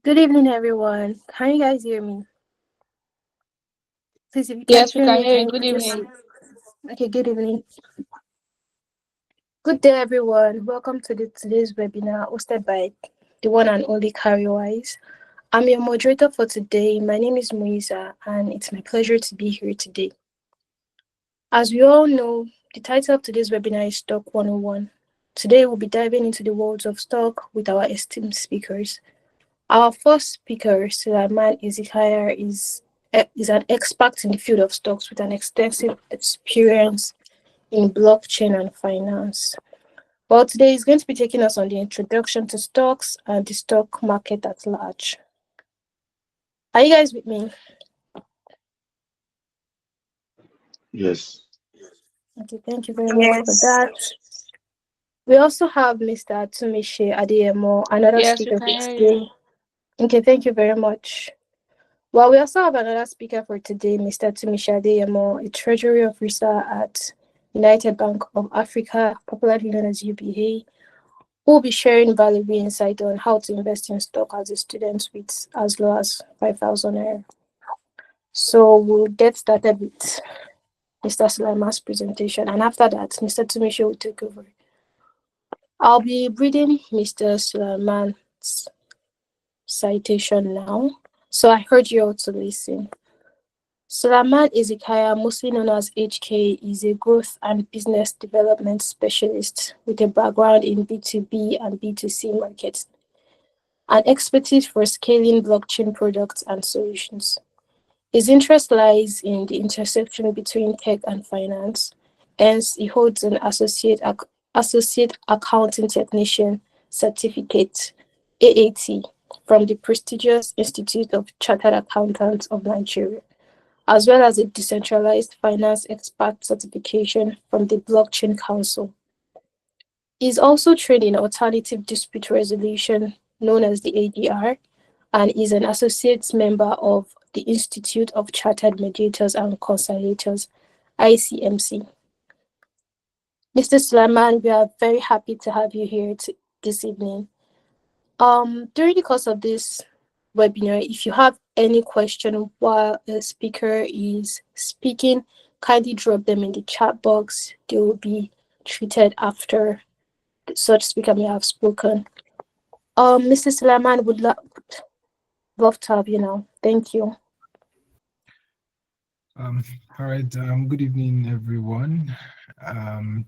Good evening, everyone. Can you guys hear me? Please, if you can Yes, we hear can me, hear can you. you Good just evening. say, okay, good evening. Good day, everyone. Welcome to today's webinar hosted by the one and only Cowrywise. I'm your moderator for today. My name is Moisa, and it's my pleasure to be here today. As we all know, the title of today's webinar is Stock 101. Today, we'll be diving into the worlds of stock with our esteemed speakers. Our first speaker, Suleman Hezekiah, is an expert in the field of stocks with an extensive experience in blockchain and finance. Well, today he's going to be taking us on the introduction to stocks and the stock market at large. Are you guys with me? Yes. Okay, thank you very much for Yes. that. We also have Mr. Tumishe Adeyemo, another Yes, we speaker can for hear you. today. Okay, thank you very much. Well, we also have another speaker for today, Mr. Tumishe Adeyemo, a treasury officer at United Bank of Africa, popularly known as UBA, who will be sharing valuable insight on how to invest in stock as a student with as low as 5,000 naira. So we'll get started with Mr. Sulaiman's presentation, and after that, Mr. Tumishe will take over. I'll be reading Mr. Sulaiman's citation now. So I heard you all to listen. Suleman Hezekiah, mostly known as HK, is a growth and business development specialist with a background in B2B and B2C markets, and expertise for scaling blockchain products and solutions. His interest lies in the intersection between tech and finance. Hence, he holds an associate accounting technician certificate (AAT) from the prestigious Institute of Chartered Accountants of Nigeria, as well as a decentralized finance expert certification from the Blockchain Council. He is also trained in alternative dispute resolution, known as the ADR, and is an associate member of the Institute of Chartered Mediators and Conciliators, ICMC. Mr. Sulaiman, we are very happy to have you here this evening. During the course of this webinar, if you have any question while a speaker is speaking, kindly drop them in the chat box. They will be treated after such speaker may have spoken. Mr. Sulaiman would love to have you now. Thank you. Um, all right. Good evening, everyone.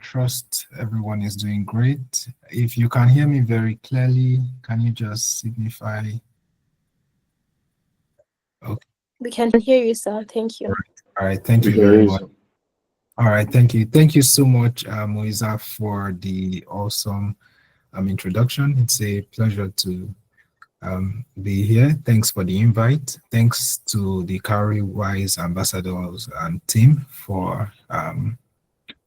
Trust everyone is doing great. If you can hear me very clearly, can you just signify? Okay. We can hear you, sir. Thank you. All right. Thank We you can very hear you, much. sir. All right. Thank you. Thank you so much, Moisa, for the awesome introduction. It's a pleasure to be here. Thanks for the invite. Thanks to the Cowrywise Ambassadors and team for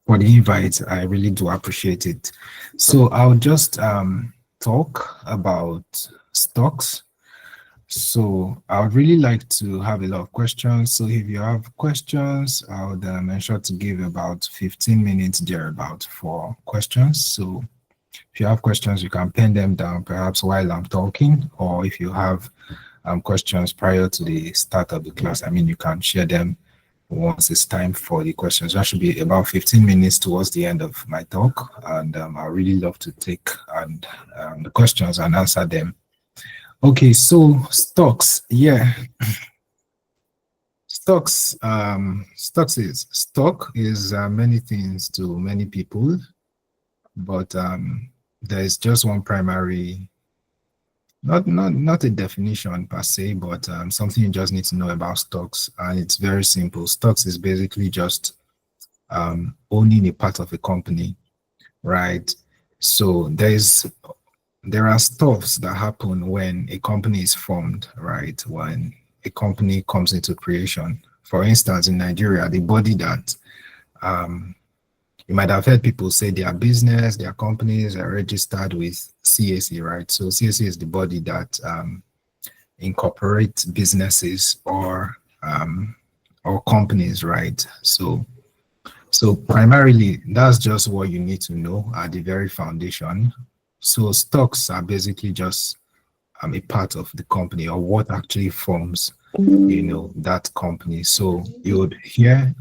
the invite. I really do appreciate it. So I'll just talk about stocks. So I would really like to have a lot of questions. So if you have questions, I would ensure to give about 15 minutes thereabout for questions. So if you have questions, you can pen them down perhaps while I'm talking, or if you have questions prior to the start of the class, you can share them once it's time for the questions. That should be about 15 minutes towards the end of my talk, and I really love to take the questions and answer them. Okay, so stocks, yeah. Stock is many things to many people, but there is just one primary, not a definition per se, but something you just need to know about stocks, and it's very simple. Stocks is basically just owning a part of a company, right? So there are stuffs that happen when a company is formed, right? When a company comes into creation. For instance, in Nigeria, the body that you might have heard people say their business, their companies are registered with CAC, right? So CAC is the body that incorporates businesses or companies, right? So primarily, that's just what you need to know at the very foundation. So stocks are basically just a part of the company, or what actually forms, you know, that company. So you hear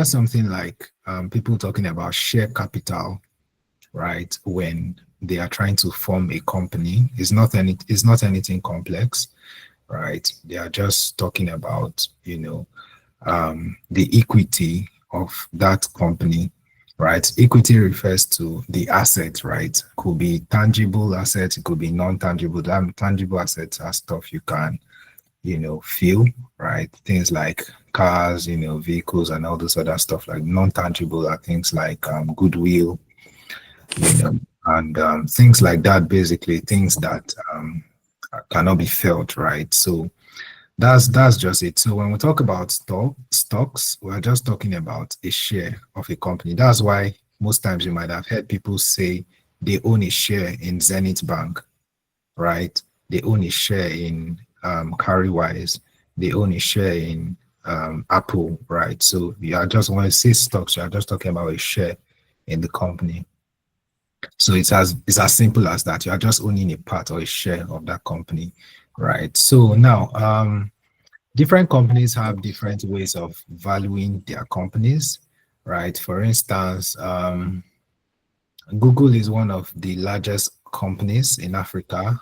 something like people talking about share capital, right? When they are trying to form a company, it's not anything complex, right? They are just talking about, you know, the equity of that company, right? Equity refers to the asset, right? Could be tangible assets, it could be non-tangible. Tangible assets are stuff you can, you know, feel, right? Things like cars, you know, vehicles, and all this other stuff. Like non-tangible are things like goodwill, you know, and things like that. Basically, things that cannot be felt, right? So that's just it. So when we talk about stocks, we're just talking about a share of a company. That's why most times you might have heard people say they own a share in Zenith Bank, right? They own a share in Cowrywise. They own a share in Apple, right? So you are just, when you say stocks, you are just talking about a share in the company. So it's as simple as that. You are just owning a part or a share of that company, right? So now different companies have different ways of valuing their companies, right? For instance, Google is one of the largest companies in Africa.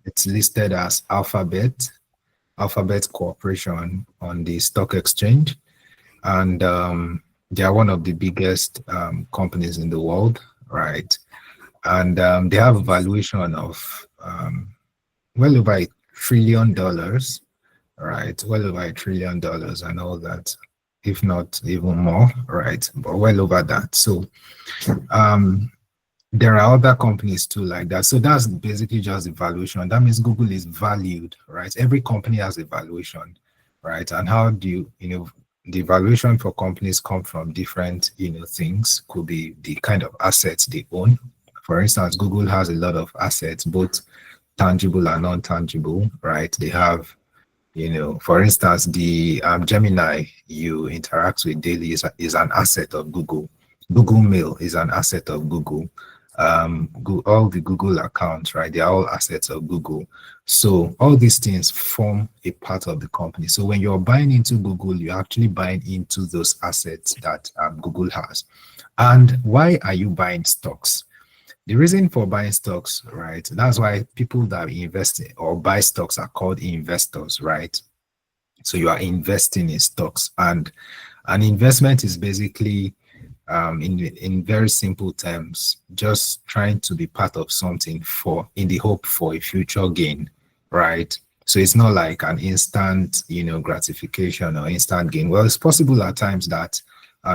It's listed as Alphabet Corporation on the stock exchange, and they are one of the biggest companies in the world, right? And they have a valuation of well over $1 trillion, right? Well over $1 trillion and all that, if not even more, right? But well over that. So there are other companies too like that. So that's basically just the valuation. That means Google is valued, right? Every company has a valuation, right? And how do you know, the valuation for companies come from different, you know, things. Could be the kind of assets they own. For instance, Google has a lot of assets, both tangible and non-tangible, right? They have, you know, for instance, the Gemini you interact with daily is an asset of Google. Google Mail is an asset of Google. All the Google accounts, right? They are all assets of Google. So all these things form a part of the company. So when you're buying into Google, you're actually buying into those assets that Google has. And why are you buying stocks? The reason for buying stocks, right? That's why people that invest or buy stocks are called investors, right? So you are investing in stocks, and an investment is basically, in very simple terms, just trying to be part of something in the hope for a future gain, right? So it's not like an instant, you know, gratification or instant gain. Well, it's possible at times that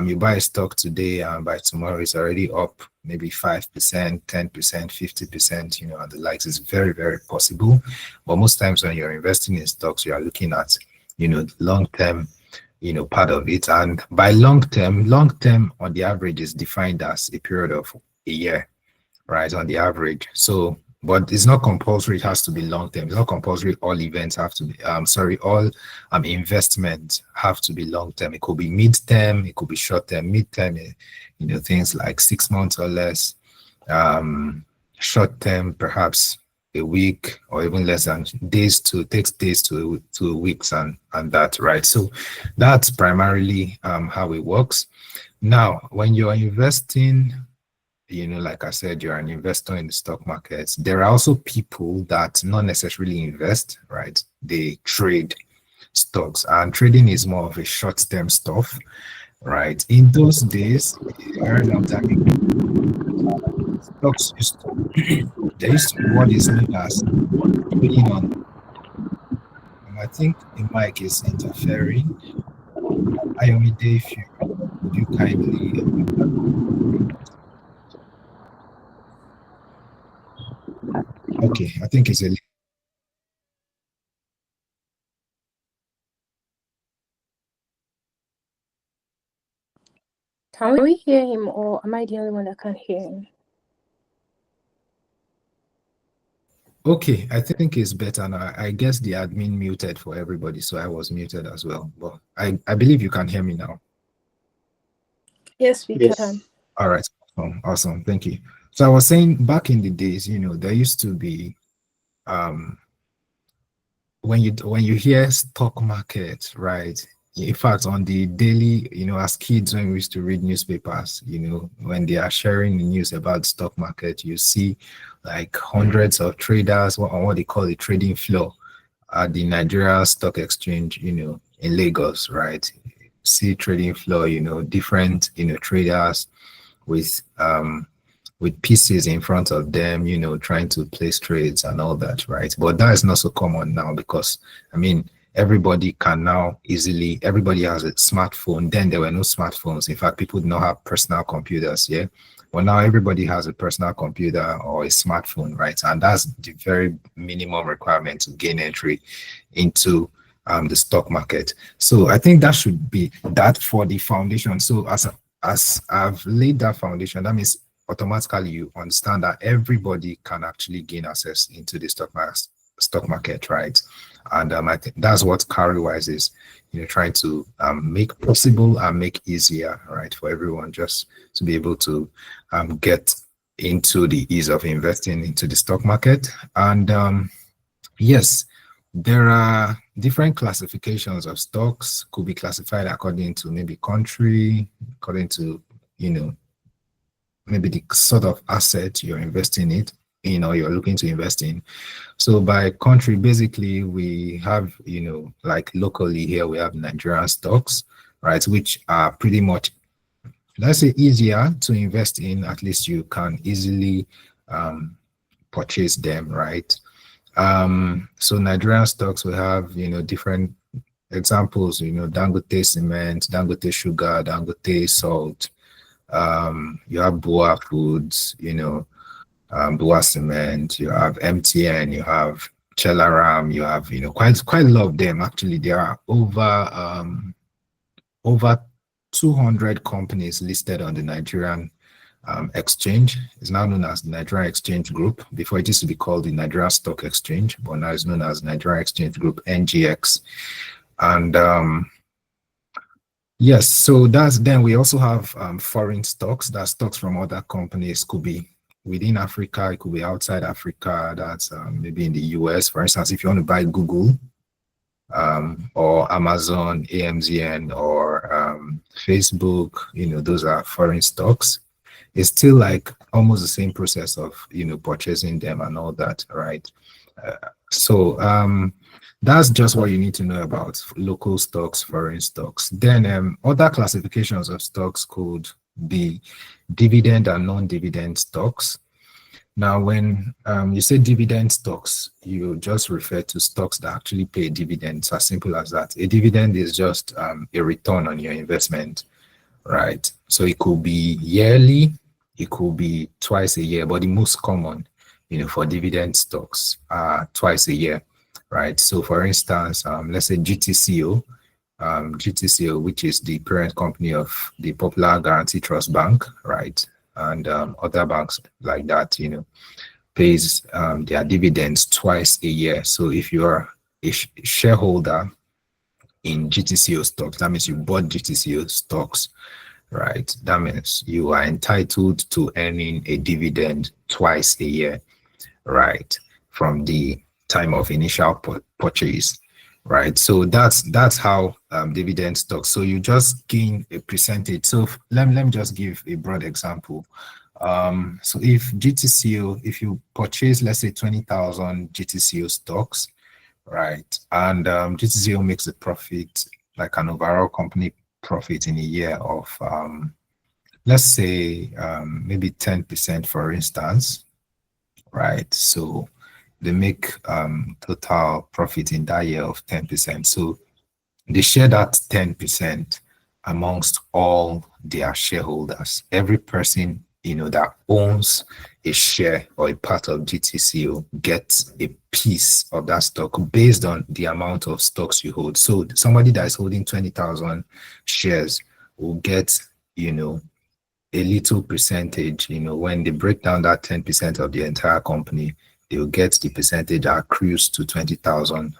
you buy a stock today and by tomorrow it's already up maybe 5%, 10%, 50%, you know, and the likes. Is very, very possible. But most times when you're investing in stocks, you are looking at, you know, long-term, you know, part of it. And by long-term on the average is defined as a period of a year, right? On the average. So, but it's not compulsory. It has to be long-term. It's not compulsory. All events have to be, all investments have to be long-term. It could be mid-term. It could be short-term. Mid-term, you know, things like 6 months or less. Short-term, perhaps a week or even less than takes days to weeks and that, right? So that's primarily how it works. Now, when you're investing, you know, like I said, you're an investor in the stock markets. There are also people that not necessarily invest, right? They trade stocks, and trading is more of a short-term stuff, right? In those days, a very long time ago, stocks used to, there used to be what is known as trading on. I think the mic is interfering. Ayomide, if you would you kindly okay, I think it's a Can we hear him, or am I the only one that can't hear him? okay. I think it's better now. I guess the admin muted for everybody, so I was muted as well. But I believe you can hear me now. Yes, we Yes. can. All right. Awesome. Thank you. So I was saying, back in the days, you know, there used to be when you hear stock market, right? In fact, on the daily, as kids, when we used to read newspapers, when they are sharing the news about the stock market, you see like hundreds of traders on what they call the trading floor at the Nigeria Stock Exchange, in Lagos, right? See trading floor, different, traders with pieces in front of them, trying to place trades and all that, right? But that is not so common now because, everybody can now easily, everybody has a smartphone. Then there were no smartphones. In fact, people did not have personal computers, yeah? Well, now everybody has a personal computer or a smartphone, right? And that's the very minimum requirement to gain entry into the stock market. So I think that should be that for the foundation. So as I've laid that foundation, that means automatically you understand that everybody can actually gain access into the stock market, right? And I think that's what Cowrywise is, trying to make possible and make easier, right, for everyone just to be able to get into the ease of investing into the stock market. And yes, there are different classifications of stocks, could be classified according to maybe country, according to, maybe the sort of asset you're investing in, or you're looking to invest in. So by country, basically, we have, like locally here, we have Nigerian stocks, right, which are pretty much, let's say, easier to invest in. At least you can easily purchase them, right? So Nigerian stocks, we have, different examples, Dangote cement, Dangote sugar, Dangote salt. You have Boa Foods, Boa Cement, you have MTN, you have Chelaram, you have, quite a lot of them. Actually, there are over 200 companies listed on the Nigerian exchange. It's now known as the Nigerian Exchange Group. Before, it used to be called the Nigerian Stock Exchange, but now it's known as Nigerian Exchange Group, NGX. And yes, so then we also have foreign stocks. That stocks from other companies, could be within Africa, it could be outside Africa. That's maybe in the US. For instance, if you want to buy Google or Amazon, AMZN, or Facebook, those are foreign stocks. It's still like almost the same process of, purchasing them and all that, right? So that's just what you need to know about local stocks, foreign stocks. Then other classifications of stocks could be dividend and non-dividend stocks. Now, when you say dividend stocks, you just refer to stocks that actually pay dividends, as simple as that. A dividend is just a return on your investment, right? So it could be yearly, it could be twice a year, but the most common, for dividend stocks are twice a year, right? So for instance, let's say GTCO, which is the parent company of the Popular Guarantee Trust Bank, right? And other banks like that, pays their dividends twice a year. So if you are a shareholder in GTCO stocks, that means you bought GTCO stocks, right? That means you are entitled to earning a dividend twice a year, right? From the time of initial purchase, right? So that's how dividend stocks. So you just gain a percentage. So let me just give a broad example. So if GTCO, if you purchase, let's say 20,000 GTCO stocks, right, and GTCO makes a profit, like an overall company profit in a year of let's say maybe 10%, for instance, right? So they make total profit in that year of 10%. So they share that 10% amongst all their shareholders. Every person, that owns a share or a part of GTCO gets a piece of that stock based on the amount of stocks you hold. So somebody that is holding 20,000 shares will get, a little percentage, when they break down that 10% of the entire company, they'll get the percentage that accrues to 20,000,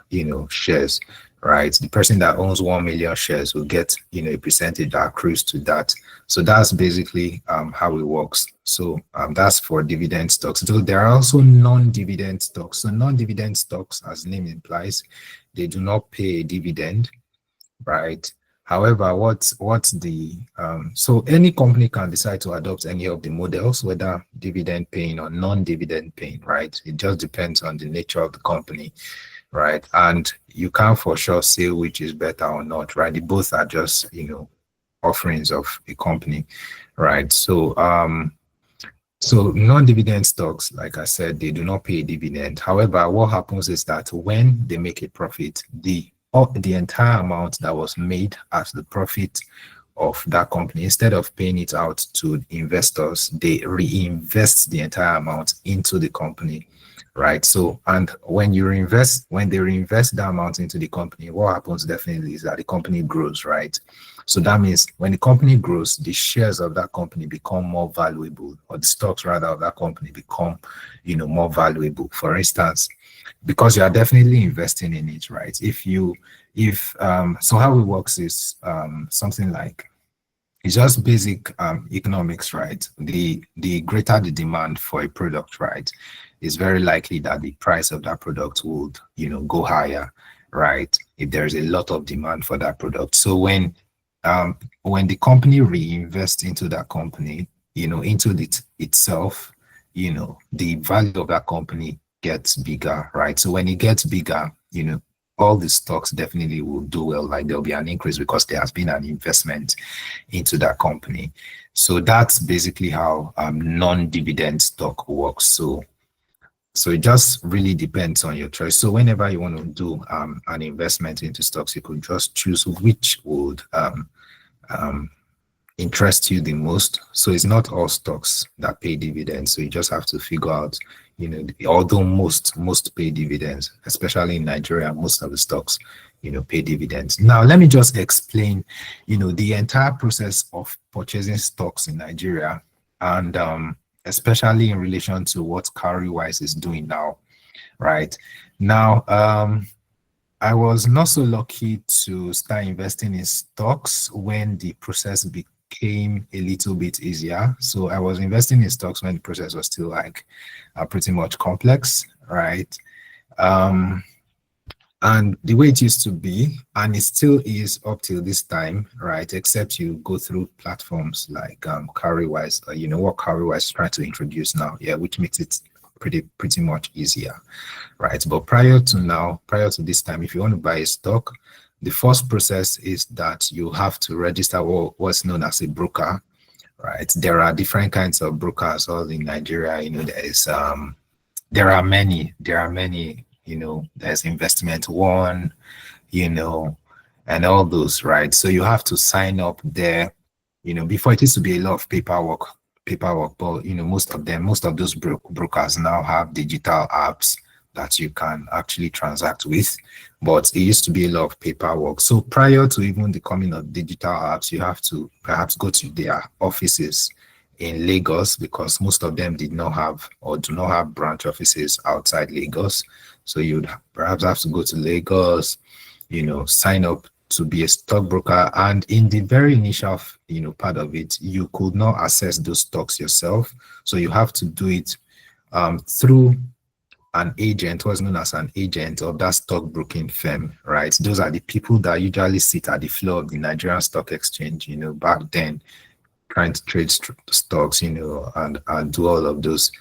shares, right? The person that owns 1 million shares will get, a percentage that accrues to that. So that's basically how it works. So that's for dividend stocks. So there are also non-dividend stocks. So non-dividend stocks, as the name implies, they do not pay a dividend, right? However, what's the so any company can decide to adopt any of the models, whether dividend paying or non-dividend paying, right? It just depends on the nature of the company, right? And you can't for sure say which is better or not, right? They both are just, offerings of a company, right? So so non-dividend stocks, like I said, they do not pay a dividend. However, what happens is that when they make a profit, the entire amount that was made as the profit of that company, instead of paying it out to investors, they reinvest the entire amount into the company, right? So, and when they reinvest that amount into the company, what happens definitely is that the company grows, right? So that means when the company grows, the shares of that company become more valuable, or the stocks rather of that company become, more valuable. For instance, because you are definitely investing in it, right? So how it works is something like, it's just basic economics, right? The greater the demand for a product, right, it's very likely that the price of that product would, go higher, right? If there's a lot of demand for that product. So when the company reinvests into that company, into itself, the value of that company gets bigger, right? So when it gets bigger, all the stocks definitely will do well. Like there'll be an increase because there has been an investment into that company. So that's basically how non-dividend stock works. So it just really depends on your choice. So whenever you want to do an investment into stocks, you could just choose which would interest you the most. So it's not all stocks that pay dividends. So you just have to figure out, although most pay dividends, especially in Nigeria, most of the stocks, pay dividends. Now, let me just explain, the entire process of purchasing stocks in Nigeria, and especially in relation to what Cowrywise is doing now, right? Now, I was not so lucky to start investing in stocks when the process became a little bit easier. So I was investing in stocks when the process was still pretty much complex, right? And the way it used to be, and it still is up till this time, right? Except you go through platforms like Cowrywise, what Cowrywise is trying to introduce now, which makes it pretty much easier, right? But prior to this time, if you want to buy a stock, the first process is that you have to register what's known as a broker, right? There are different kinds of brokers all in Nigeria. There are many, there's Investment One, and all those, right? So you have to sign up there, before it used to be a lot of paperwork, but most of those brokers now have digital apps that you can actually transact with, but it used to be a lot of paperwork. So prior to even the coming of digital apps, you have to perhaps go to their offices in Lagos, because most of them did not have or do not have branch offices outside Lagos. So you'd perhaps have to go to Lagos, sign up to be a stockbroker. And in the very initial, part of it, you could not access those stocks yourself. So you have to do it through an agent, what's known as an agent of that stockbroking firm, right? Those are the people that usually sit at the floor of the Nigerian Stock Exchange, back then, trying to trade stocks, and do all of those,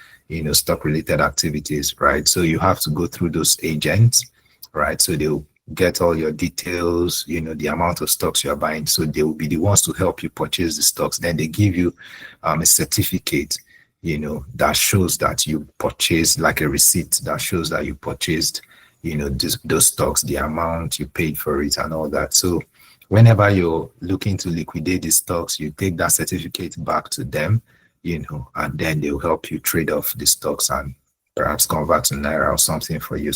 stock related activities, right? So you have to go through those agents, right? So they'll get all your details, the amount of stocks you're buying. So they will be the ones to help you purchase the stocks. Then they give you a certificate, that shows that you purchased, like a receipt that shows that you purchased, those stocks, the amount you paid for it and all that. So whenever you're looking to liquidate the stocks, you take that certificate back to them, and then they'll help you trade off the stocks and perhaps convert to Naira or something for you.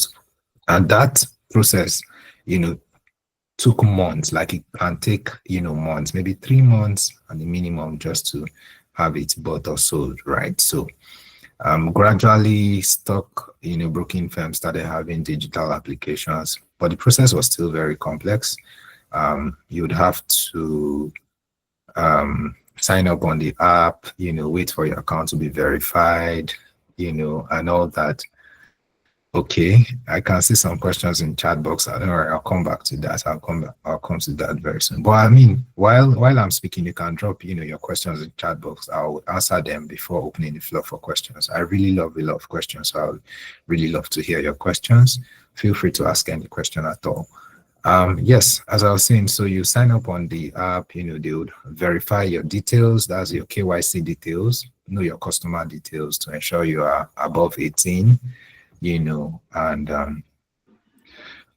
And that process, took months. Like it can take, months, maybe 3 months at the minimum, just to have it bought or sold, right? So gradually stock, broking firms started having digital applications, but the process was still very complex. You would have to sign up on the app, wait for your account to be verified, and all that. Okay, I can see some questions in chat box. I don't know. I'll come back to that. I'll come to that very soon. But I mean, while I'm speaking, you can drop, your questions in chat box. I'll answer them before opening the floor for questions. I really love a lot of questions. So I'll really love to hear your questions. Feel free to ask any question at all. Yes, as I was saying, so you sign up on the app, they would verify your details. That's your KYC details, know your customer details to ensure you are above 18. And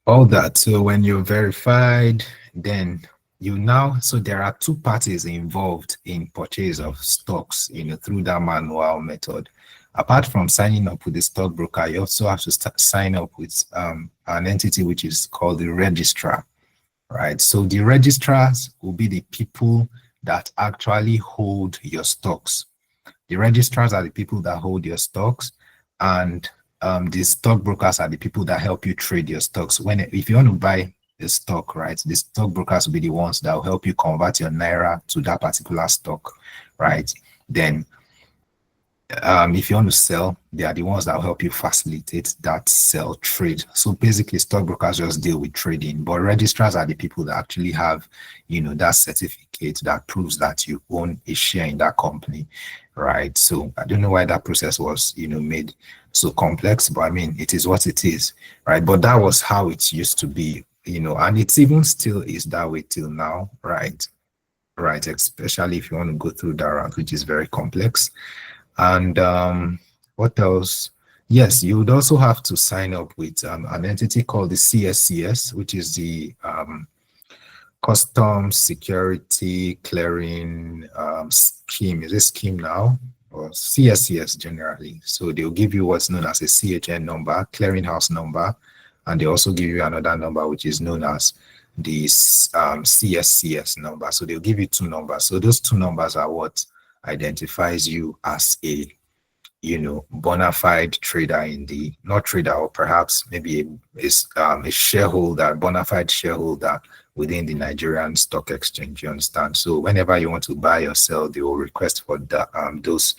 all that. So when you're verified, then so there are two parties involved in purchase of stocks, through that manual method. Apart from signing up with the stockbroker, you also have to sign up with an entity which is called the registrar, right? So the registrars will be the people that actually hold your stocks. The registrars are the people that hold your stocks, and the stockbrokers are the people that help you trade your stocks. If you want to buy a stock, right, the stockbrokers will be the ones that will help you convert your naira to that particular stock, right? Then if you want to sell, they are the ones that will help you facilitate that sell trade. So basically, stockbrokers just deal with trading, but registrars are the people that actually have, that certificate that proves that you own a share in that company, right? So I don't know why that process was, made so complex, but I mean, it is what it is, right? But that was how it used to be, and it's even still is that way till now, right? Right, especially if you want to go through that route, which is very complex. And what else? Yes, you would also have to sign up with an entity called the CSCS, which is the Customs Security Clearing Scheme. Is it scheme now? Or CSCS generally. So they'll give you what's known as a CHN number, clearinghouse number, and they also give you another number which is known as the CSCS number. So they'll give you two numbers. So those two numbers are what identifies you as a bona fide trader in the, not trader, or perhaps maybe a shareholder, bona fide shareholder within the Nigerian Stock Exchange. You understand? So whenever you want to buy or sell, they will request for those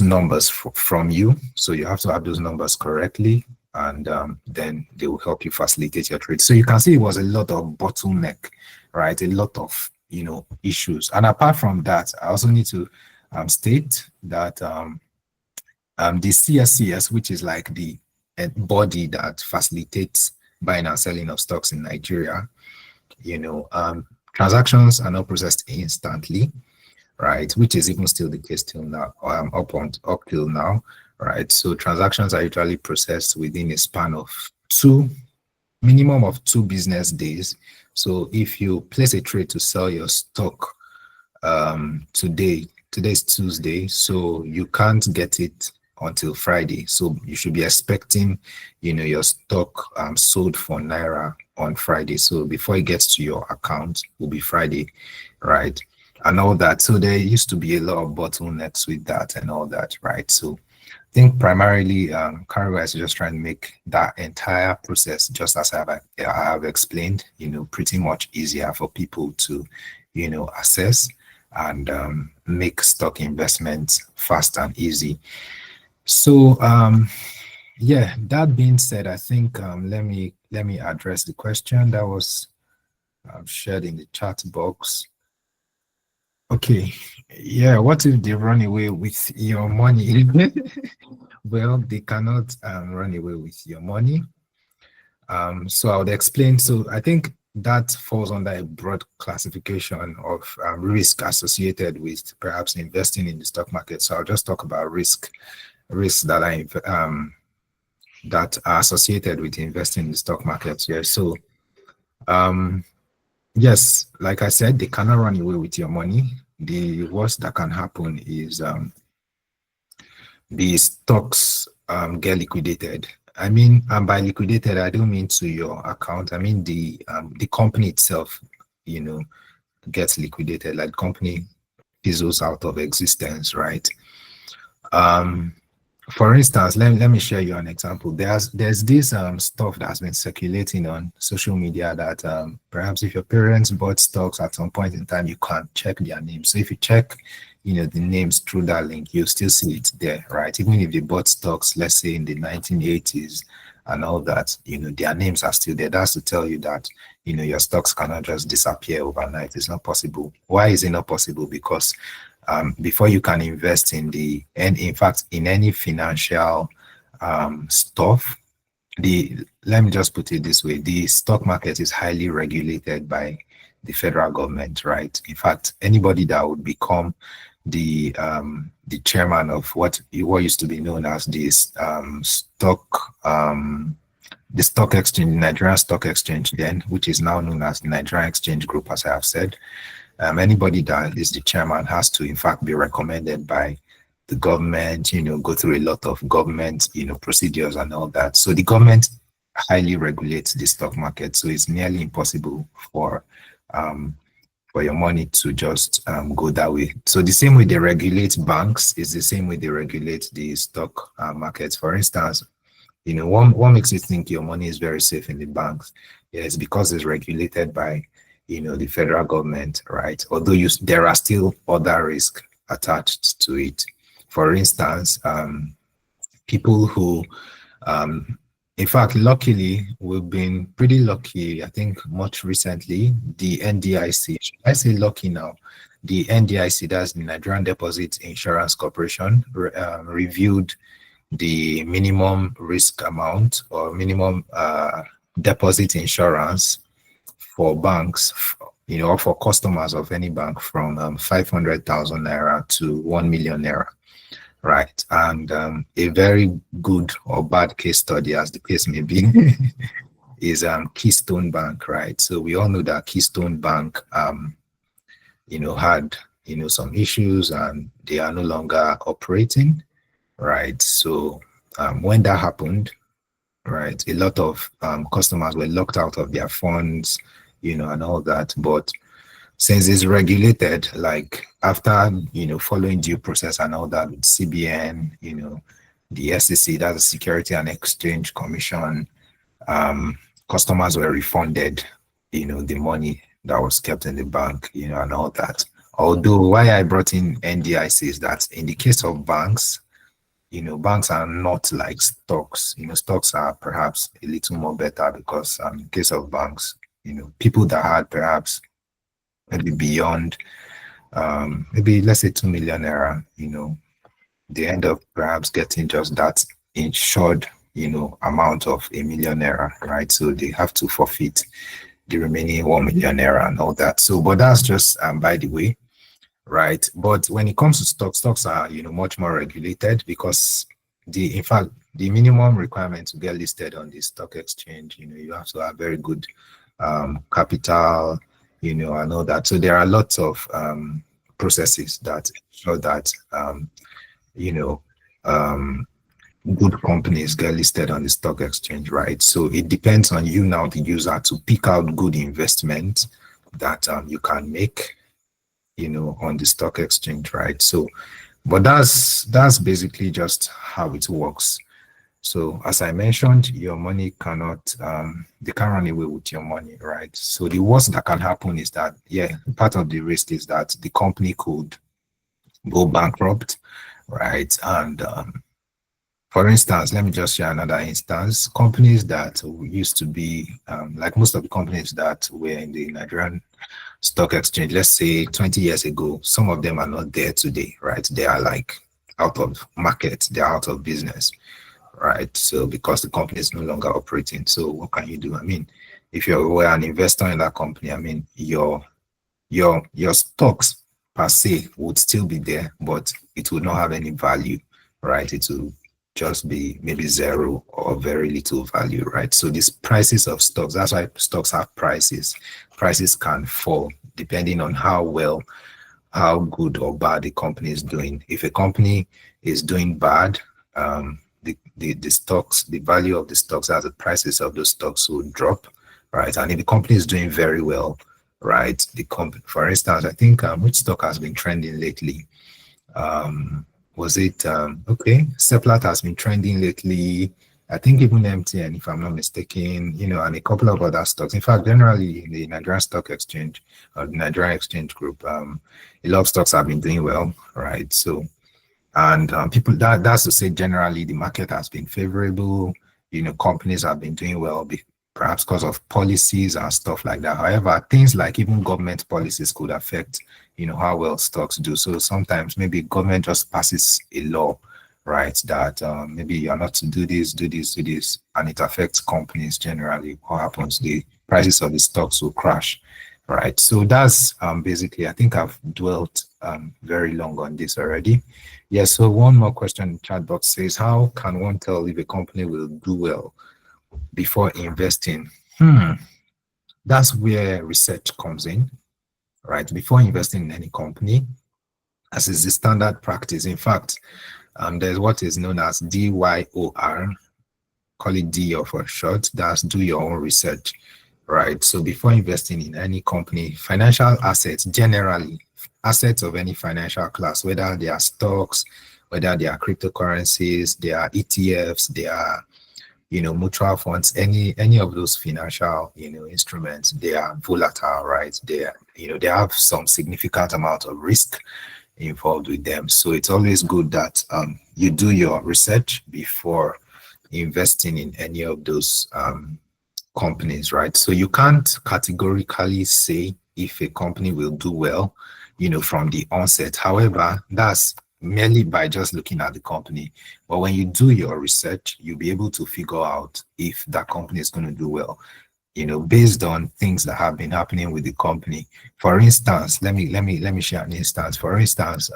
numbers from you. So you have to have those numbers correctly, and then they will help you facilitate your trade. So you can see it was a lot of bottleneck, right? A lot of issues. And apart from that, I also need to state that the CSCS, which is like the body that facilitates buying and selling of stocks in Nigeria, transactions are not processed instantly, right? Which is even still the case till now, up till now, right? So transactions are usually processed within a span of minimum of 2 business days. So if you place a trade to sell your stock today's Tuesday, so you can't get it until Friday. So you should be expecting, your stock sold for naira on Friday. So before it gets to your account, will be Friday, right? And all that. So there used to be a lot of bottlenecks with that and all that, right? So I think primarily Cowrywise is just trying to make that entire process, just as I have explained, pretty much easier for people to, assess and make stock investments fast and easy. So yeah, that being said, I think let me address the question that was shared in the chat box. Okay, yeah, what if they run away with your money? Well, they cannot run away with your money. So I would explain. So I think that falls under a broad classification of risk associated with perhaps investing in the stock market. So I'll just talk about risks that are associated with investing in the stock market. Yeah. So yes, like I said, they cannot run away with your money. The worst that can happen is the stocks get liquidated. I mean, by liquidated, I don't mean to your account. I mean the company itself, gets liquidated. Like company fizzles out of existence, right? For instance, let me share you an example. There's this stuff that's been circulating on social media that perhaps if your parents bought stocks at some point in time, you can't check their names. So if you check, the names through that link, you'll still see it there, right? Even if they bought stocks, let's say in the 1980s and all that, their names are still there. That's to tell you that, your stocks cannot just disappear overnight. It's not possible. Why is it not possible? Because before you can invest in in fact, in any financial stuff, let me just put it this way: the stock market is highly regulated by the federal government, right? In fact, anybody that would become the chairman of what used to be known as this the stock exchange, Nigerian Stock Exchange, then, which is now known as the Nigerian Exchange Group, as I have said. Anybody that is the chairman has to, in fact, be recommended by the government, go through a lot of government, procedures and all that. So the government highly regulates the stock market. So it's nearly impossible for your money to just go that way. So the same way they regulate banks is the same way they regulate the stock markets. For instance, what makes you think your money is very safe in the banks? Yeah, it's because it's regulated by the federal government, right? Although there are still other risks attached to it. For instance, people who, in fact, luckily, we've been pretty lucky, I think much recently, the NDIC, should I say lucky now? The NDIC, that's the Nigerian Deposit Insurance Corporation, reviewed the minimum risk amount or minimum deposit insurance for banks, or for customers of any bank from 500,000 naira to 1 million naira, right? And a very good or bad case study, as the case may be, is Keystone Bank, right? So we all know that Keystone Bank, had some issues and they are no longer operating, right? So when that happened, right, a lot of customers were locked out of their funds, and all that. But since it's regulated, like after, following due process and all that with CBN, the SEC, that's the Security and Exchange Commission, customers were refunded, the money that was kept in the bank, and all that. Although why I brought in NDIC is that in the case of banks, banks are not like stocks. Stocks are perhaps a little more better because in the case of banks, people that had perhaps maybe beyond, maybe let's say 2 million naira, they end up perhaps getting just that insured, amount of 1 million naira, right? So they have to forfeit the remaining 1 million naira and all that. So, but that's just by the way, right? But when it comes to stocks are, much more regulated because in fact, the minimum requirement to get listed on the stock exchange, you have to have very good capital, and all that. So there are lots of processes that ensure that, good companies get listed on the stock exchange, right? So it depends on you now, the user, to pick out good investments that you can make, on the stock exchange, right? So, but that's basically just how it works. So as I mentioned, your money cannot, they can't run away with your money, right? So the worst that can happen is that, part of the risk is that the company could go bankrupt, right? And for instance, let me just share another instance. Companies that used to be, like most of the companies that were in the Nigerian Stock Exchange, let's say 20 years ago, some of them are not there today, right? They are like out of market, they're out of business, right? So because the company is no longer operating. So what can you do? I mean, if you were an investor in that company, I mean, your stocks per se would still be there, but it would not have any value, right? It will just be maybe zero or very little value, right? So these prices of stocks, that's why stocks have prices. Prices can fall depending on how good or bad the company is doing. If a company is doing bad, the stocks, the value of the stocks, as the prices of those stocks will drop, right? And if the company is doing very well, right, for instance, I think which stock has been trending lately? was it okay? Seplat has been trending lately. I think even MTN, if I'm not mistaken, and a couple of other stocks. In fact, generally in the Nigerian Stock Exchange or the Nigerian Exchange Group, a lot of stocks have been doing well, right? So, and people that's to say generally the market has been favorable. Companies have been doing well, perhaps because of policies and stuff like that. However, things like even government policies could affect, how well stocks do. So sometimes maybe government just passes a law, right, that maybe you're not to do this, do this, do this, and it affects companies generally. What happens? The prices of the stocks will crash, right? So that's basically, I think I've dwelt very long on this already. Yeah, so one more question in chat box says, how can one tell if a company will do well before investing? That's where research comes in, right? Before investing in any company, as is the standard practice. In fact, there's what is known as DYOR, call it D for short. That's do your own research, right? So before investing in any company, financial assets, generally assets of any financial class, whether they are stocks, whether they are cryptocurrencies, they are ETFs, they are mutual funds, any of those financial, instruments, they are volatile, right? They are, they have some significant amount of risk involved with them. So it's always good that you do your research before investing in any of those companies, right? So you can't categorically say if a company will do well, from the onset. However, that's merely by just looking at the company. But when you do your research, you'll be able to figure out if that company is going to do well, based on things that have been happening with the company. For instance, let me share an instance. For instance,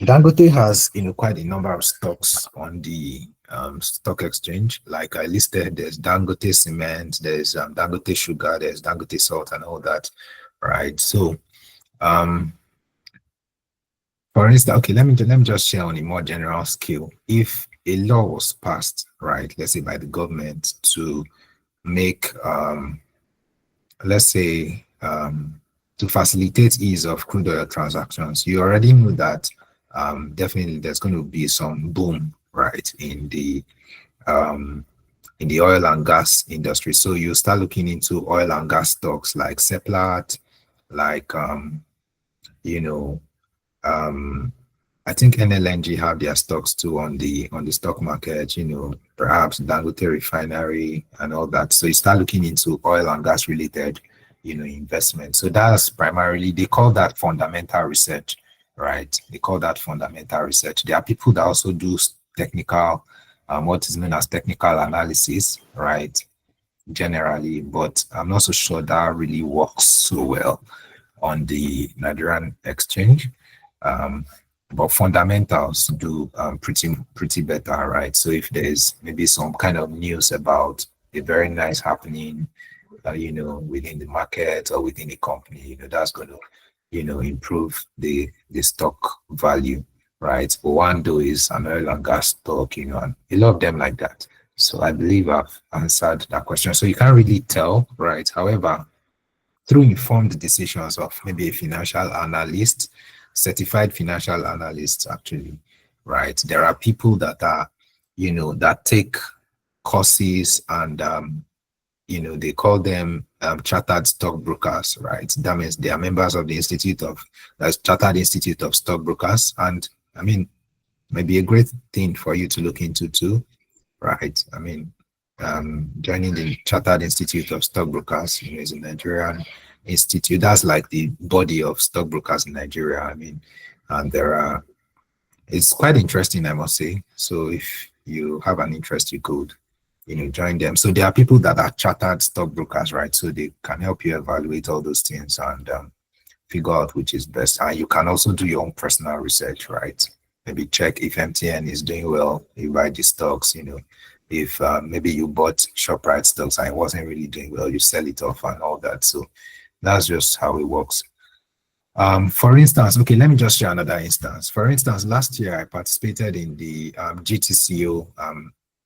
Dangote has quite a number of stocks on the stock exchange. Like I listed, there's Dangote Cement, there's Dangote Sugar, there's Dangote Salt, and all that, right? So for instance, okay, let me just share on a more general scale. If a law was passed, right, let's say by the government to make, let's say, to facilitate ease of crude oil transactions, you already know that definitely there's going to be some boom, right, in the oil and gas industry. So you start looking into oil and gas stocks like Seplat, like I think NLNG have their stocks too on the stock market, perhaps Dangote Refinery and all that. So you start looking into oil and gas related, investment. So that's primarily, they call that fundamental research, right? They call that fundamental research. There are people that also do technical, what is known as technical analysis, right? Generally, but I'm not so sure that really works so well on the Nigerian exchange. But fundamentals do pretty better, right? So if there's maybe some kind of news about a very nice happening, within the market or within the company, that's going to, improve the stock value, right? Owando is an oil and gas stock, and a lot of them like that. So I believe I've answered that question. So you can't really tell, right? However, through informed decisions of maybe a financial analyst, certified financial analysts, actually, right? There are people that are, that take courses and, they call them chartered stockbrokers, right? That means they are members of the Chartered Institute of Stockbrokers. And I mean, maybe a great thing for you to look into too, right? I mean, joining the Chartered Institute of Stockbrokers, is a Nigerian institute. That's like the body of stockbrokers in Nigeria. I mean, and it's quite interesting, I must say. So if you have an interest, you could, join them. So there are people that are chartered stockbrokers, right? So they can help you evaluate all those things and figure out which is best. And you can also do your own personal research, right? Maybe check if MTN is doing well, you buy the stocks, if maybe you bought ShopRite stocks and it wasn't really doing well, you sell it off and all that. So that's just how it works. For instance, okay, let me just share another instance. For instance, last year I participated in the GTCO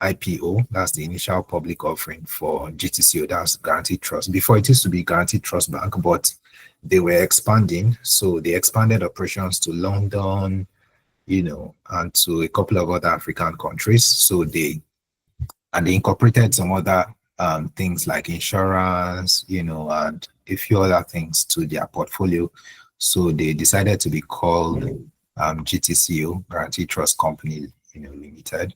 IPO. That's the initial public offering for GTCO. That's Guaranteed Trust. Before, it used to be Guaranteed Trust Bank, but they were expanding. So they expanded operations to London, and to a couple of other African countries. So they incorporated some other things like insurance, and a few other things to their portfolio. So they decided to be called GTCO, Guarantee Trust Company, Limited.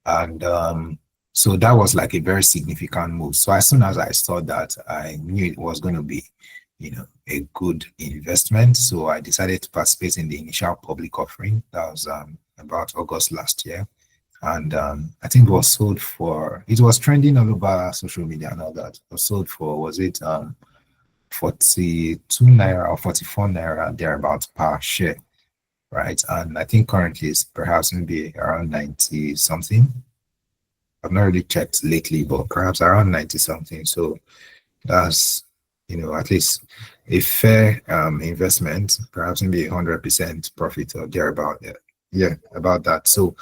And so that was like a very significant move. So as soon as I saw that, I knew it was going to be, a good investment. So I decided to participate in the initial public offering. That was about August last year. And I think it was sold for, it was trending all over social media and all that. It was sold for, was it 42 naira or 44 naira thereabouts per share, right? And I think currently it's perhaps maybe around 90 something. I've not really checked lately, but perhaps around 90 something. So that's, at least a fair investment, perhaps maybe 100% profit or thereabout. Yeah, about that. So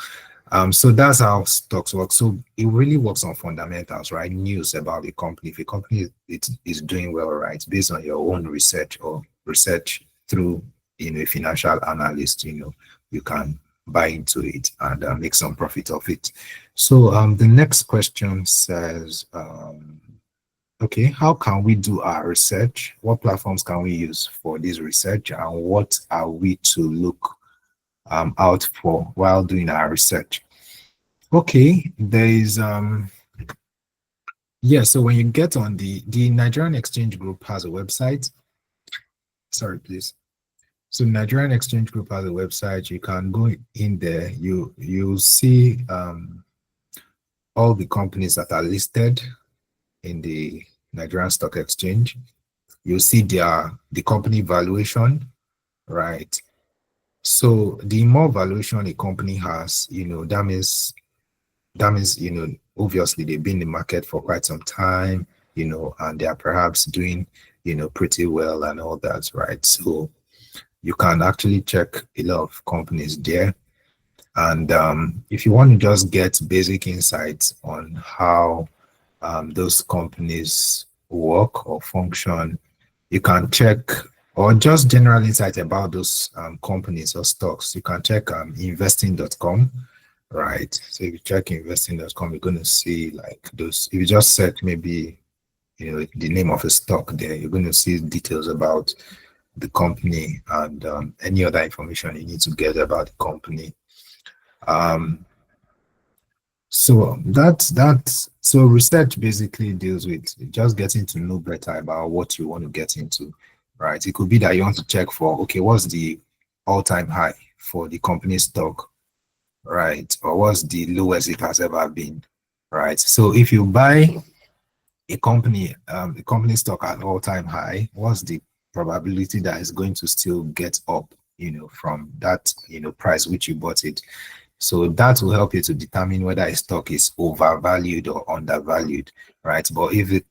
so that's how stocks work. So it really works on fundamentals, right? News about the company. If a company is doing well, right, based on your own research or research through, a financial analyst, you can buy into it and make some profit of it. So the next question says, okay, how can we do our research? What platforms can we use for this research, and what are we to look out for while doing our research? Okay, there is so when you get on the Nigerian Exchange Group has a website. Sorry, please. So Nigerian Exchange Group has a website. You can go in there. You'll see all the companies that are listed in the Nigerian Stock Exchange. You'll see the company valuation, right? So the more valuation a company has, that means, obviously they've been in the market for quite some time, and they are perhaps doing, pretty well and all that, right? So you can actually check a lot of companies there. And if you want to just get basic insights on how those companies work or function, you can check, or just general insight about those companies or stocks, you can check investing.com, right? So if you check investing.com, you're going to see like those. If you just search maybe, the name of a stock there, you're going to see details about the company and any other information you need to get about the company. So so research basically deals with just getting to know better about what you want to get into, right? It could be that you want to check for, okay, what's the all-time high for the company stock, right? Or what's the lowest it has ever been, right? So if you buy a company, the company stock at all-time high, what's the probability that it's going to still get up, from that, price which you bought it? So that will help you to determine whether a stock is overvalued or undervalued, right? But if the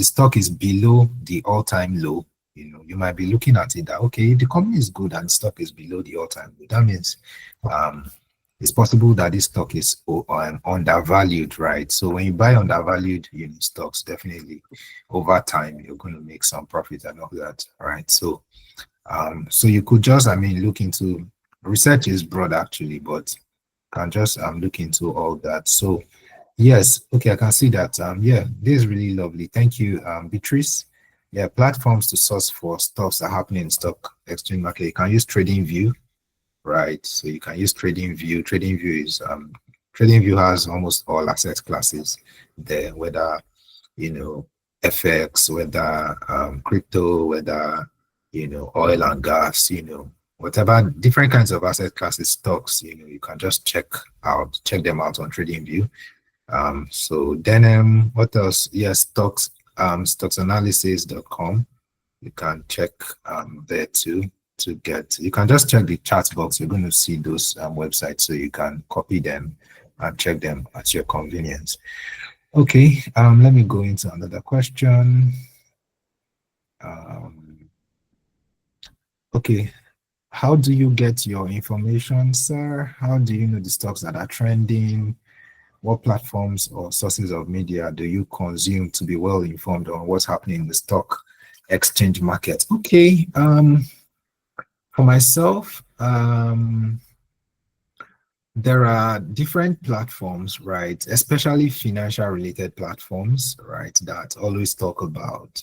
stock is below the all-time low, you might be looking at it that, okay, the company is good and the stock is below the all-time low. That means it's possible that this stock is undervalued, right? So when you buy undervalued stocks, definitely over time you're going to make some profit and all that, right? So so you could just look into, research is broad actually, but can just look into all that. So yes, okay, I can see that. Yeah, this is really lovely. Thank you, Beatrice. Yeah, platforms to source for stocks that are happening in stock exchange market. You can use TradingView, right? So you can use TradingView. TradingView is TradingView has almost all asset classes there, whether FX, whether crypto, whether oil and gas, whatever different kinds of asset classes, stocks, you can just check them out on TradingView. So then what else? Yes, stocksanalysis.com. You can check there too to get. You can just check the chat box. You're going to see those websites, so you can copy them and check them at your convenience. Okay, let me go into another question. Okay. How do you get your information, sir? How do you know the stocks that are trending? What platforms or sources of media do you consume to be well informed on what's happening in the stock exchange market? Okay. For myself, There are different platforms, right? Especially financial related platforms, right? That always talk about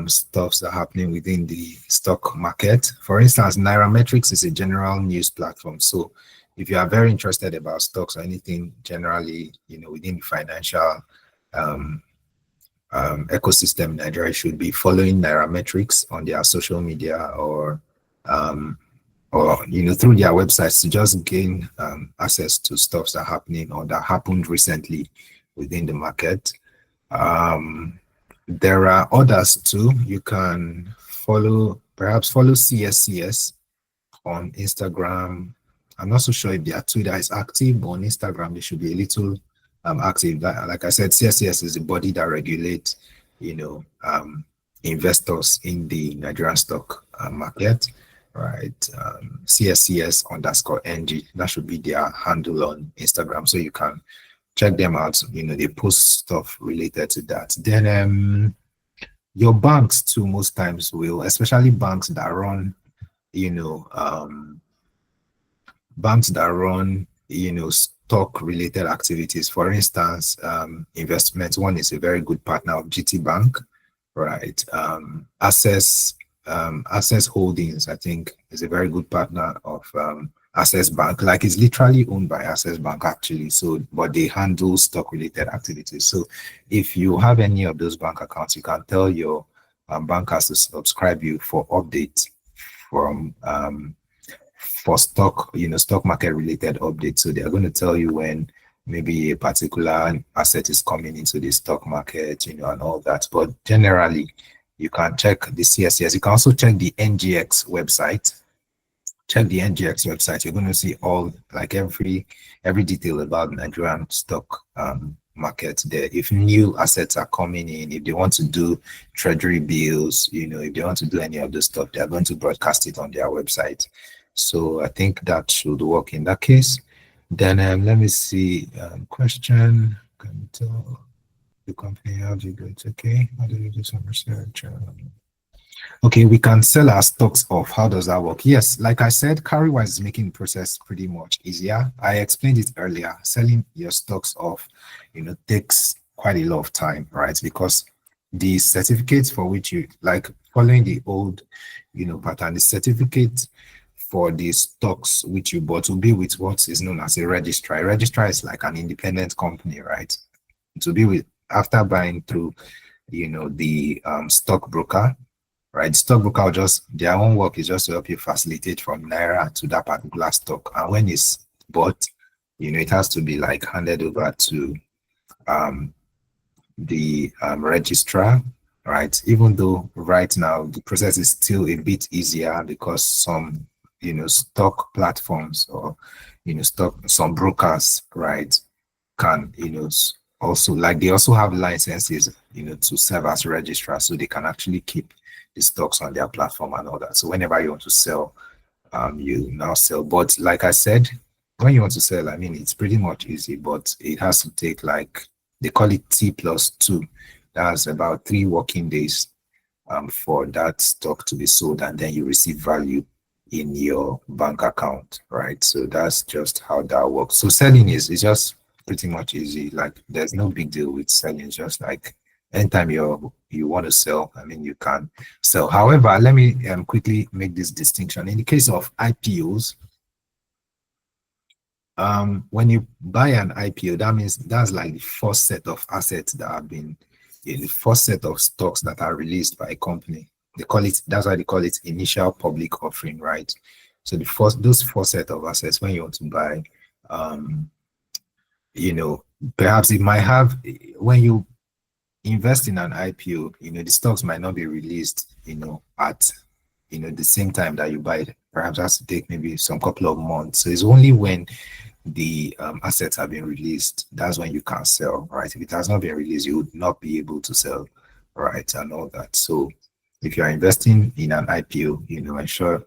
stuffs that are happening within the stock market. For instance, Nairametrics is a general news platform. So if you are very interested about stocks or anything generally, within the financial ecosystem in Nigeria, should be following Nairametrics on their social media or through their websites to just gain access to stuff that are happening or that happened recently within the market. There are others too. You can perhaps follow CSCS on Instagram. I'm not so sure if their Twitter is active, but on Instagram they should be a little active. Like I said, CSCS is the body that regulates, investors in the Nigerian stock market, right? CSCS_NG. That should be their handle on Instagram, so you can check them out. They post stuff related to that. Then your banks too, most times will, especially banks that run, stock related activities. For instance, Investment One is a very good partner of GT Bank, right? Access Holdings, I think, is a very good partner of Access Bank. Like, it's literally owned by Access Bank actually. So, but they handle stock related activities. So if you have any of those bank accounts, you can tell your bankers to subscribe you for updates from for stock market related updates. So they are going to tell you when maybe a particular asset is coming into the stock market, and all that. But generally, you can check the CSCS. You can also check the NGX website. Check the NGX website. You're going to see all, like, every detail about Nigerian stock market there. If new assets are coming in, if they want to do treasury bills, if they want to do any of the stuff, they are going to broadcast it on their website. So I think that should work in that case. Then let me see. Question: can you tell the company how do you do it? Okay, how do you do some research? Okay, we can sell our stocks off. How does that work? Yes, like I said, Cowrywise is making the process pretty much easier. I explained it earlier. Selling your stocks off, takes quite a lot of time, right? Because the certificates for which you, like, following the old, pattern, the certificate for the stocks which you bought will be with what is known as a registrar. A registrar is like an independent company, right? To be with, after buying through, the stockbroker, right? Stockbroker will their own work is just to help you facilitate from Naira to that particular stock. And when it's bought, it has to be like handed over to the registrar, right? Even though right now the process is still a bit easier because some stock platforms or some brokers, right, can also, like, they also have licenses to serve as registrar, so they can actually keep the stocks on their platform and all that. So whenever you want to sell, you now sell. But like I said, when you want to sell, I mean, it's pretty much easy, but it has to take, like, they call it T+2. That's about 3 working days for that stock to be sold, and then you receive value in your bank account, right? So that's just how that works. So selling is just pretty much easy. Like, there's no big deal with selling. It's just like anytime you want to sell, I mean, you can sell. However, let me quickly make this distinction. In the case of IPOs, when you buy an IPO, that means that's like the first set of assets that have been in the first set of stocks that are released by a company. They call it, that's why they call it initial public offering, right? So those first set of assets, when you want to buy, perhaps it might have, when you invest in an IPO, the stocks might not be released, at, the same time that you buy it. Perhaps it has to take maybe some couple of months. So it's only when the assets have been released, that's when you can sell, right? If it has not been released, you would not be able to sell, right? And all that. So if you are investing in an IPO, ensure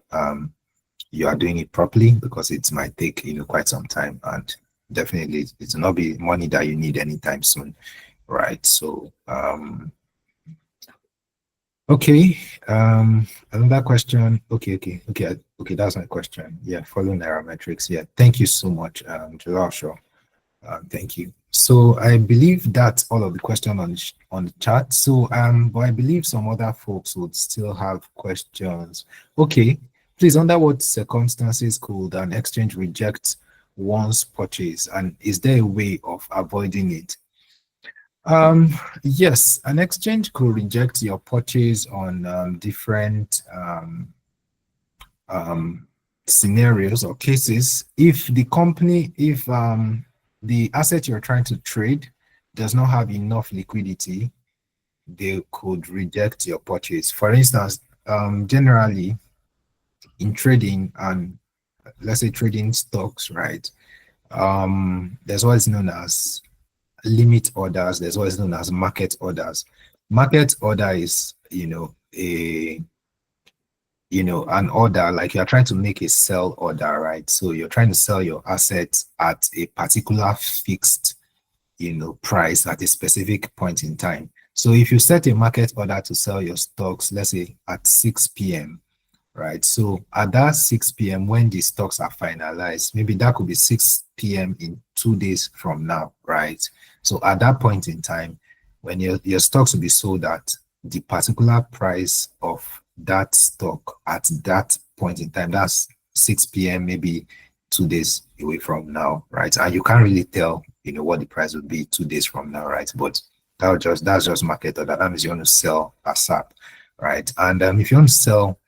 you are doing it properly, because it might take quite some time, and definitely it will not be money that you need anytime soon, right? So okay, another question. Okay, Okay, that's my question. Yeah, follow nairametrics. Yeah, thank you so much, Joshua. Thank you. So I believe that's all of the question on the chat. So but I believe some other folks would still have questions. Okay, please, under what circumstances could an exchange reject one's purchase, and is there a way of avoiding it? Yes, an exchange could reject your purchase on different scenarios or cases. If the company, if the asset you're trying to trade does not have enough liquidity, they could reject your purchase. For instance, generally in trading, and let's say trading stocks, right? There's what is known as limit orders. There's what is known as market orders. Market order is, an order, like you're trying to make a sell order, right? So you're trying to sell your assets at a particular fixed, price at a specific point in time. So if you set a market order to sell your stocks, let's say at 6 p.m., right? So at that 6 p.m., when the stocks are finalized, maybe that could be 6 p.m. in 2 days from now, right? So at that point in time, when your stocks will be sold at the particular price of that stock at that point in time, that's 6 p.m., maybe 2 days away from now, right? And you can't really tell, what the price would be 2 days from now, right? But that's just market order. That means you want to sell ASAP, right? And if you want to sell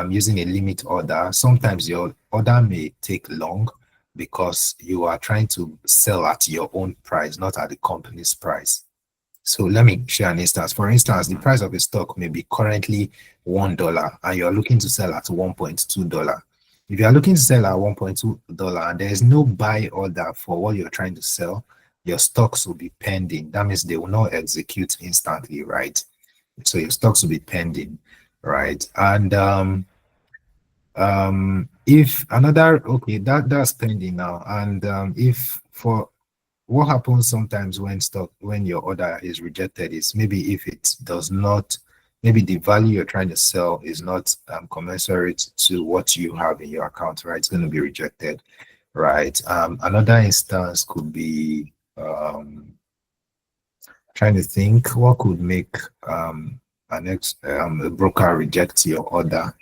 using a limit order, sometimes your order may take long because you are trying to sell at your own price, not at the company's price. So let me share an instance. For instance, the price of a stock may be currently $1 and you're looking to sell at $1.2. If you are looking to sell at $1.2 and there is no buy order for what you're trying to sell, your stocks will be pending. That means they will not execute instantly, right? So your stocks will be pending, right? And if another, okay, that's pending now. And if for what happens sometimes when your order is rejected is maybe if it does not, maybe the value you're trying to sell is not commensurate to what you have in your account, right? It's going to be rejected, right? Another instance could be trying to think what could make a broker reject your order.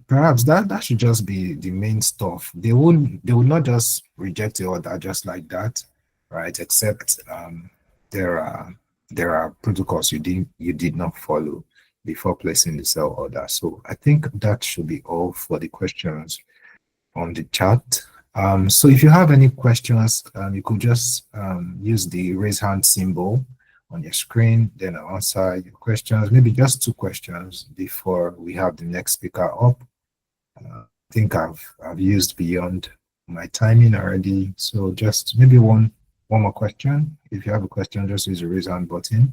Perhaps that should just be the main stuff. They will not just reject the order just like that, right? Except there are protocols you did not follow before placing the sell order. So I think that should be all for the questions on the chat. So if you have any questions, you could just use the raise hand symbol on your screen, then I'll answer your questions, maybe just 2 questions before we have the next speaker up. I think I've used beyond my timing already, so just maybe one more question. If you have a question, just use the raise hand button.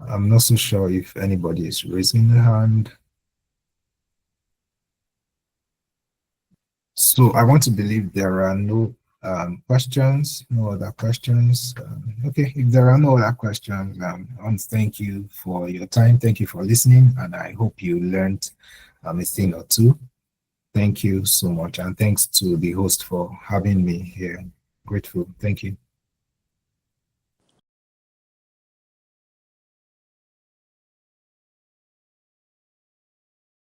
I'm not so sure if anybody is raising their hand. So I want to believe there are no questions, no other questions. Okay, if there are no other questions, I want to thank you for your time. Thank you for listening, and I hope you learned a thing or two. Thank you so much, and thanks to the host for having me here. Grateful. Thank you.